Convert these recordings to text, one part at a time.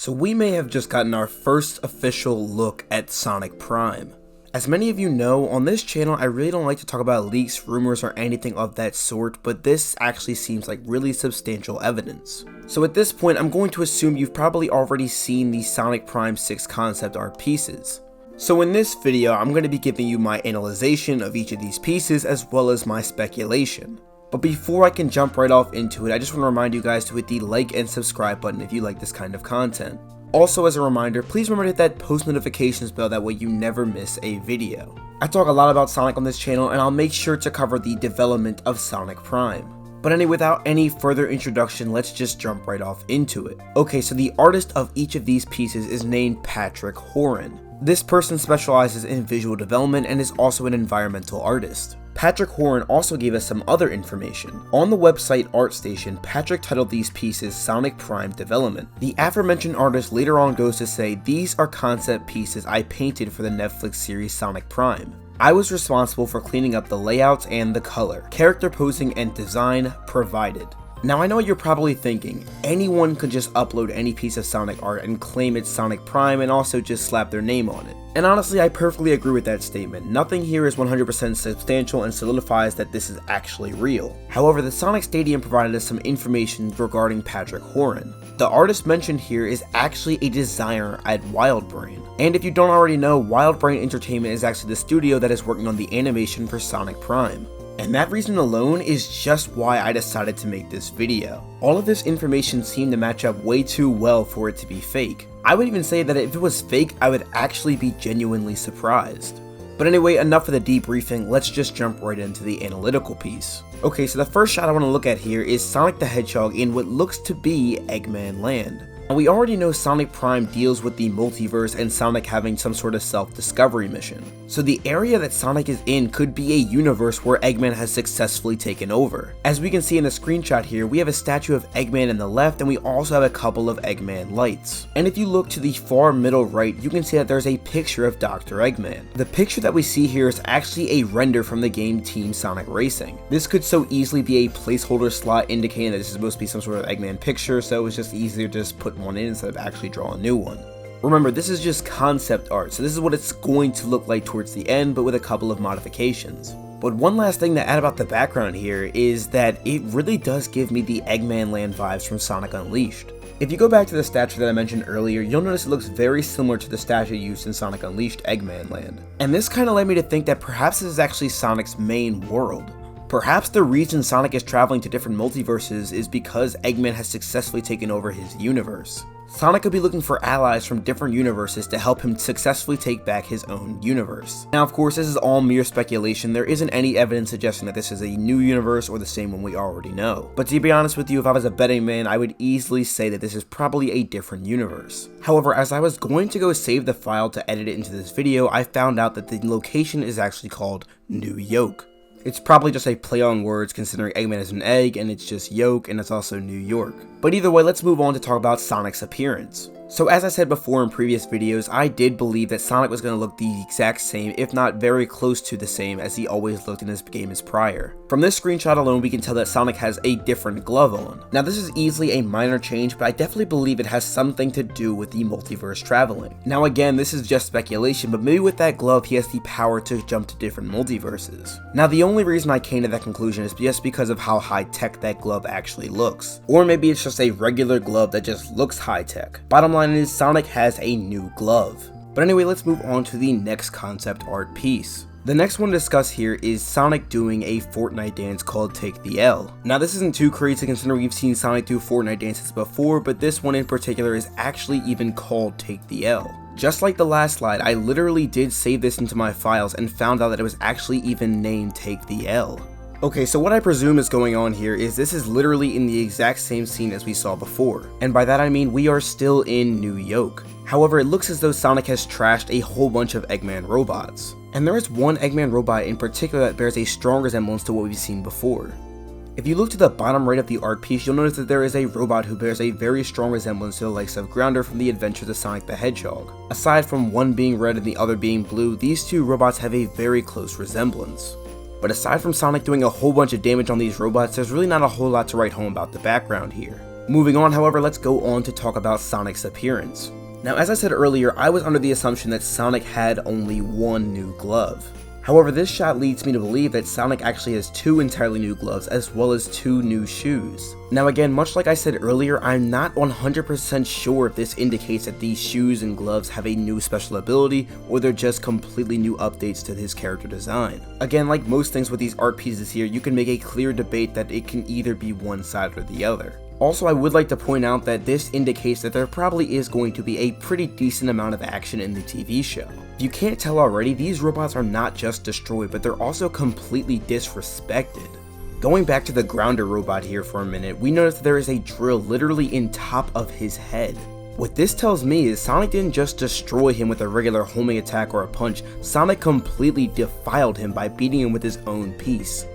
So we may have just gotten our first official look at Sonic Prime. As many of you know, on this channel I really don't like to talk about leaks, rumors, or anything of that sort, but this actually seems like really substantial evidence. So at this point I'm going to assume you've probably already seen the Sonic Prime 6 concept art pieces. So in this video I'm going to be giving you my analyzation of each of these pieces as well as my speculation. But before I can jump right off into it, I just want to remind you guys to hit the like and subscribe button if you like this kind of content. Also, as a reminder, please remember to hit that post notifications bell, that way you never miss a video. I talk a lot about Sonic on this channel, and I'll make sure to cover the development of Sonic Prime. But anyway, without any further introduction, let's just jump right off into it. Okay, so the artist of each of these pieces is named Patrick Horan. This person specializes in visual development and is also an environmental artist. Patrick Horan also gave us some other information. On the website ArtStation, Patrick titled these pieces Sonic Prime Development. The aforementioned artist later on goes to say, "These are concept pieces I painted for the Netflix series Sonic Prime. I was responsible for cleaning up the layouts and the color, character posing and design provided." Now I know what you're probably thinking, anyone could just upload any piece of Sonic art and claim it's Sonic Prime and also just slap their name on it. And honestly, I perfectly agree with that statement. Nothing here is 100% substantial and solidifies that this is actually real. However, the Sonic Stadium provided us some information regarding Patrick Horan. The artist mentioned here is actually a designer at WildBrain. And if you don't already know, WildBrain Entertainment is actually the studio that is working on the animation for Sonic Prime. And that reason alone is just why I decided to make this video. All of this information seemed to match up way too well for it to be fake. I would even say that if it was fake, I would actually be genuinely surprised. But anyway, enough of the debriefing, let's just jump right into the analytical piece. Okay, so the first shot I want to look at here is Sonic the Hedgehog in what looks to be Eggman Land. Now we already know Sonic Prime deals with the multiverse and Sonic having some sort of self-discovery mission. So the area that Sonic is in could be a universe where Eggman has successfully taken over. As we can see in the screenshot here, we have a statue of Eggman in the left and we also have a couple of Eggman lights. And if you look to the far middle right, you can see that there's a picture of Dr. Eggman. The picture that we see here is actually a render from the game Team Sonic Racing. This could so easily be a placeholder slot indicating that this is supposed to be some sort of Eggman picture, so it's just easier to just put one in instead of actually draw a new one. Remember, this is just concept art, so this is what it's going to look like towards the end, but with a couple of modifications. But one last thing to add about the background here is that it really does give me the Eggman Land vibes from Sonic Unleashed. If you go back to the statue that I mentioned earlier, you'll notice it looks very similar to the statue used in Sonic Unleashed Eggman Land. And this kind of led me to think that perhaps this is actually Sonic's main world. Perhaps the reason Sonic is traveling to different multiverses is because Eggman has successfully taken over his universe. Sonic could be looking for allies from different universes to help him successfully take back his own universe. Now of course this is all mere speculation, there isn't any evidence suggesting that this is a new universe or the same one we already know. But to be honest with you, if I was a betting man, I would easily say that this is probably a different universe. However, as I was going to go save the file to edit it into this video, I found out that the location is actually called New Yoke. It's probably just a play on words considering Eggman is an egg and it's just Yoke and it's also New York. But either way, let's move on to talk about Sonic's appearance. So as I said before in previous videos, I did believe that Sonic was going to look the exact same, if not very close to the same as he always looked in his game as prior. From this screenshot alone, we can tell that Sonic has a different glove on. Now this is easily a minor change, but I definitely believe it has something to do with the multiverse traveling. Now again, this is just speculation, but maybe with that glove he has the power to jump to different multiverses. Now the only reason I came to that conclusion is just because of how high-tech that glove actually looks. Or maybe it's just a regular glove that just looks high-tech. Bottom line is Sonic has a new glove. But anyway, let's move on to the next concept art piece. The next one to discuss here is Sonic doing a Fortnite dance called Take the L. Now this isn't too crazy considering we've seen Sonic do Fortnite dances before, but this one in particular is actually even called Take the L. Just like the last slide, I literally did save this into my files and found out that it was actually even named Take the L. Okay, so what I presume is going on here is this is literally in the exact same scene as we saw before, and by that I mean we are still in New Yoke. However, it looks as though Sonic has trashed a whole bunch of Eggman robots, and there is one Eggman robot in particular that bears a strong resemblance to what we've seen before. If you look to the bottom right of the art piece, you'll notice that there is a robot who bears a very strong resemblance to the likes of Grounder from the Adventures of Sonic the Hedgehog. Aside from one being red and the other being blue, these two robots have a very close resemblance. But aside from Sonic doing a whole bunch of damage on these robots, there's really not a whole lot to write home about the background here. Moving on, however, let's go on to talk about Sonic's appearance. Now, as I said earlier, I was under the assumption that Sonic had only one new glove. However, this shot leads me to believe that Sonic actually has two entirely new gloves as well as two new shoes. Now again, much like I said earlier, I'm not 100% sure if this indicates that these shoes and gloves have a new special ability or they're just completely new updates to his character design. Again, like most things with these art pieces here, you can make a clear debate that it can either be one side or the other. Also, I would like to point out that this indicates that there probably is going to be a pretty decent amount of action in the TV show. If you can't tell already, these robots are not just destroyed, but they're also completely disrespected. Going back to the grounder robot here for a minute, we notice that there is a drill literally in top of his head. What this tells me is Sonic didn't just destroy him with a regular homing attack or a punch, Sonic completely defiled him by beating him with his own piece.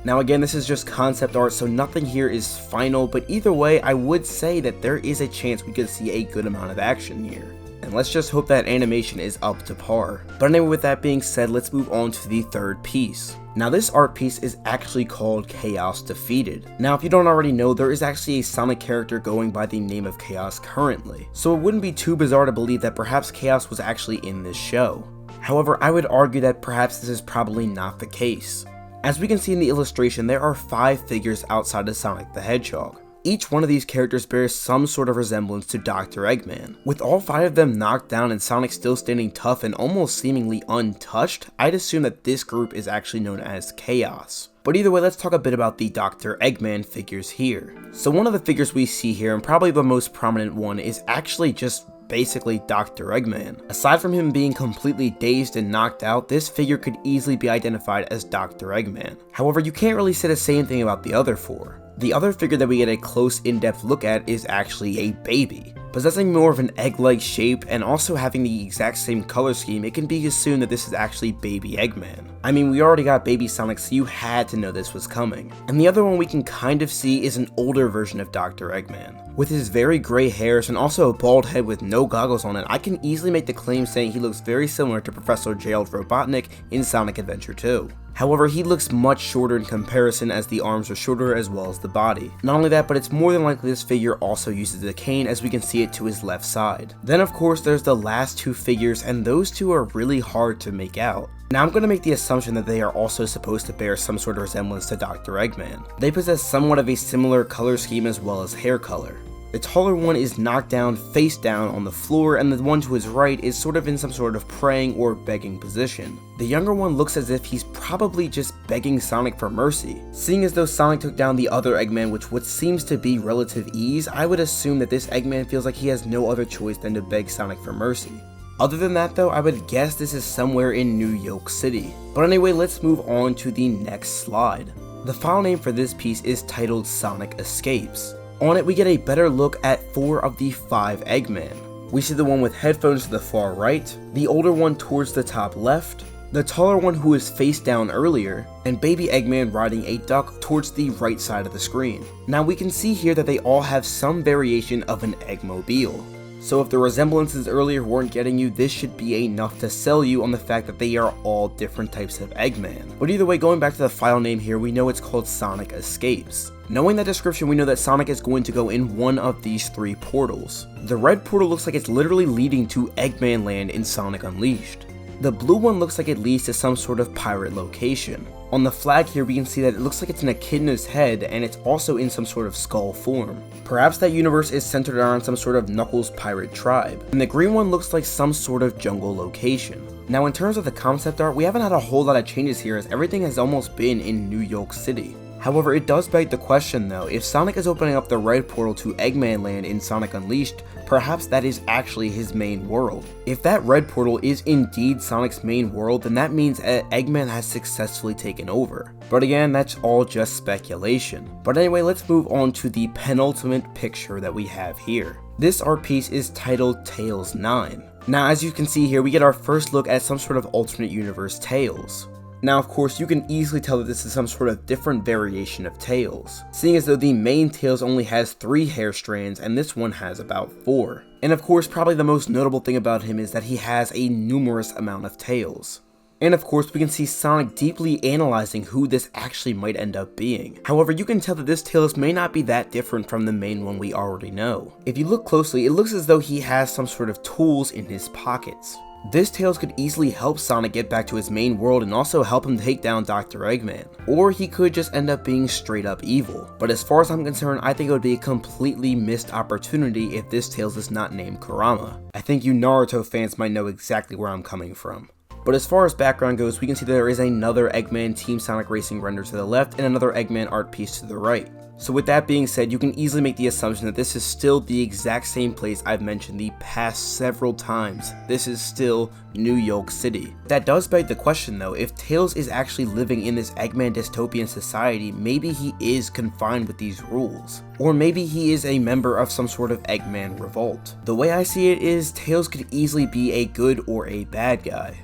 Now again, this is just concept art, so nothing here is final, but either way, I would say that there is a chance we could see a good amount of action here. And let's just hope that animation is up to par. But anyway, with that being said, let's move on to the third piece. Now this art piece is actually called Chaos Defeated. Now if you don't already know, there is actually a Sonic character going by the name of Chaos currently, so it wouldn't be too bizarre to believe that perhaps Chaos was actually in this show. However, I would argue that perhaps this is probably not the case. As we can see in the illustration, there are 5 figures outside of Sonic the Hedgehog. Each one of these characters bears some sort of resemblance to Dr. Eggman. With all 5 of them knocked down and Sonic still standing tough and almost seemingly untouched, I'd assume that this group is actually known as Chaos. But either way, let's talk a bit about the Dr. Eggman figures here. So one of the figures we see here, and probably the most prominent one, is actually just basically Dr. Eggman. Aside from him being completely dazed and knocked out, this figure could easily be identified as Dr. Eggman. However, you can't really say the same thing about the other 4. The other figure that we get a close in-depth look at is actually a baby. Possessing more of an egg-like shape and also having the exact same color scheme, it can be assumed that this is actually Baby Eggman. I mean, we already got Baby Sonic, so you had to know this was coming. And the other one we can kind of see is an older version of Dr. Eggman. With his very gray hairs and also a bald head with no goggles on it, I can easily make the claim saying he looks very similar to Professor Gerald Robotnik in Sonic Adventure 2. However, he looks much shorter in comparison as the arms are shorter as well as the body. Not only that, but it's more than likely this figure also uses a cane, as we can see it to his left side. Then of course there's the last 2 figures, and those 2 are really hard to make out. Now I'm going to make the assumption that they are also supposed to bear some sort of resemblance to Dr. Eggman. They possess somewhat of a similar color scheme as well as hair color. The taller one is knocked down face down on the floor, and the one to his right is sort of in some sort of praying or begging position. The younger one looks as if he's probably just begging Sonic for mercy. Seeing as though Sonic took down the other Eggman with what seems to be relative ease, I would assume that this Eggman feels like he has no other choice than to beg Sonic for mercy. Other than that though, I would guess this is somewhere in New Yoke City. But anyway, let's move on to the next slide. The file name for this piece is titled Sonic Escapes. On it, we get a better look at 4 of the 5 Eggman. We see the one with headphones to the far right, the older one towards the top left, the taller one who was face down earlier, and Baby Eggman riding a duck towards the right side of the screen. Now we can see here that they all have some variation of an Eggmobile. So if the resemblances earlier weren't getting you, this should be enough to sell you on the fact that they are all different types of Eggman. But either way, going back to the file name here, we know it's called Sonic Escapes. Knowing that description, we know that Sonic is going to go in one of these 3 portals. The red portal looks like it's literally leading to Eggman Land in Sonic Unleashed. The blue one looks like it leads to some sort of pirate location. On the flag here, we can see that it looks like it's an echidna's head, and it's also in some sort of skull form. Perhaps that universe is centered around some sort of Knuckles pirate tribe. And the green one looks like some sort of jungle location. Now in terms of the concept art, we haven't had a whole lot of changes here, as everything has almost been in New Yoke City. However, it does beg the question though, if Sonic is opening up the red portal to Eggman Land in Sonic Unleashed, perhaps that is actually his main world. If that red portal is indeed Sonic's main world, then that means Eggman has successfully taken over. But again, that's all just speculation. But anyway, let's move on to the penultimate picture that we have here. This art piece is titled Tails 9. Now as you can see here, we get our first look at some sort of alternate universe Tails. Now of course, you can easily tell that this is some sort of different variation of Tails, seeing as though the main Tails only has 3 hair strands and this one has about 4. And of course, probably the most notable thing about him is that he has a numerous amount of tails. And of course, we can see Sonic deeply analyzing who this actually might end up being. However, you can tell that this Tails may not be that different from the main one we already know. If you look closely, it looks as though he has some sort of tools in his pockets. This Tails could easily help Sonic get back to his main world and also help him take down Dr. Eggman. Or he could just end up being straight up evil. But as far as I'm concerned, I think it would be a completely missed opportunity if this Tails is not named Kurama. I think you Naruto fans might know exactly where I'm coming from. But as far as background goes, we can see that there is another Eggman Team Sonic Racing render to the left and another Eggman art piece to the right. So with that being said, you can easily make the assumption that this is still the exact same place I've mentioned the past several times. This is still New York City. That does beg the question though, if Tails is actually living in this Eggman dystopian society, maybe he is confined with these rules. Or maybe he is a member of some sort of Eggman revolt. The way I see it is, Tails could easily be a good or a bad guy.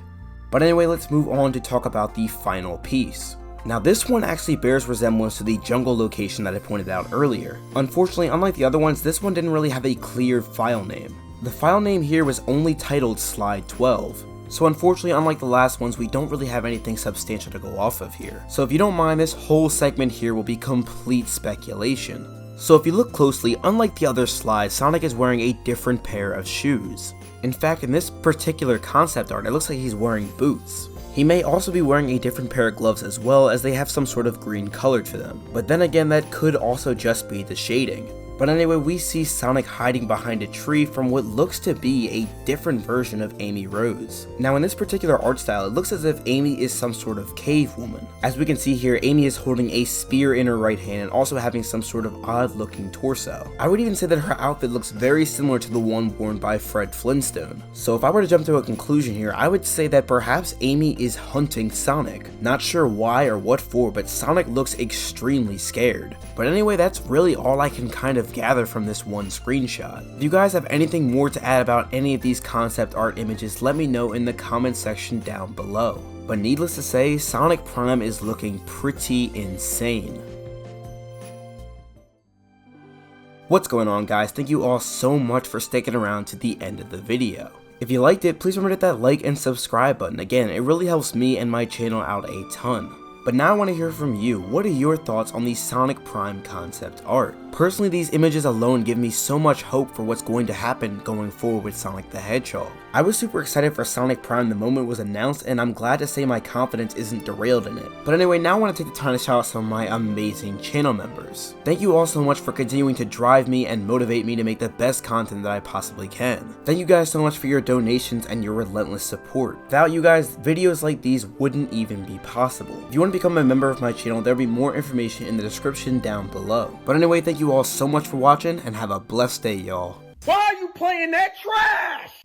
But anyway, let's move on to talk about the final piece. Now this one actually bears resemblance to the jungle location that I pointed out earlier. Unfortunately, unlike the other ones, this one didn't really have a clear file name. The file name here was only titled Slide 12. So unfortunately, unlike the last ones, we don't really have anything substantial to go off of here. So if you don't mind, this whole segment here will be complete speculation. So if you look closely, unlike the other slides, Sonic is wearing a different pair of shoes. In fact, in this particular concept art, it looks like he's wearing boots. He may also be wearing a different pair of gloves as well, as they have some sort of green color to them. But then again, that could also just be the shading. But anyway, we see Sonic hiding behind a tree from what looks to be a different version of Amy Rose. Now in this particular art style, it looks as if Amy is some sort of cave woman. As we can see here, Amy is holding a spear in her right hand and also having some sort of odd looking torso. I would even say that her outfit looks very similar to the one worn by Fred Flintstone. So if I were to jump to a conclusion here, I would say that perhaps Amy is hunting Sonic. Not sure why or what for, but Sonic looks extremely scared. But anyway, that's really all I can kind of gather from this one screenshot. If you guys have anything more to add about any of these concept art images, let me know in the comment section down below. But needless to say, Sonic Prime is looking pretty insane. What's going on, guys? Thank you all so much for sticking around to the end of the video. If you liked it, please remember to hit that like and subscribe button. Again, it really helps me and my channel out a ton. But now I want to hear from you. What are your thoughts on the Sonic Prime concept art? Personally, these images alone give me so much hope for what's going to happen going forward with Sonic the Hedgehog. I was super excited for Sonic Prime the moment it was announced, and I'm glad to say my confidence isn't derailed in it. But anyway, now I want to take the time to shout out some of my amazing channel members. Thank you all so much for continuing to drive me and motivate me to make the best content that I possibly can. Thank you guys so much for your donations and your relentless support. Without you guys, videos like these wouldn't even be possible. If you want to become a member of my channel, there'll be more information in the description down below. But anyway, thank you all so much for watching, and have a blessed day, y'all. Why are you playing that trash?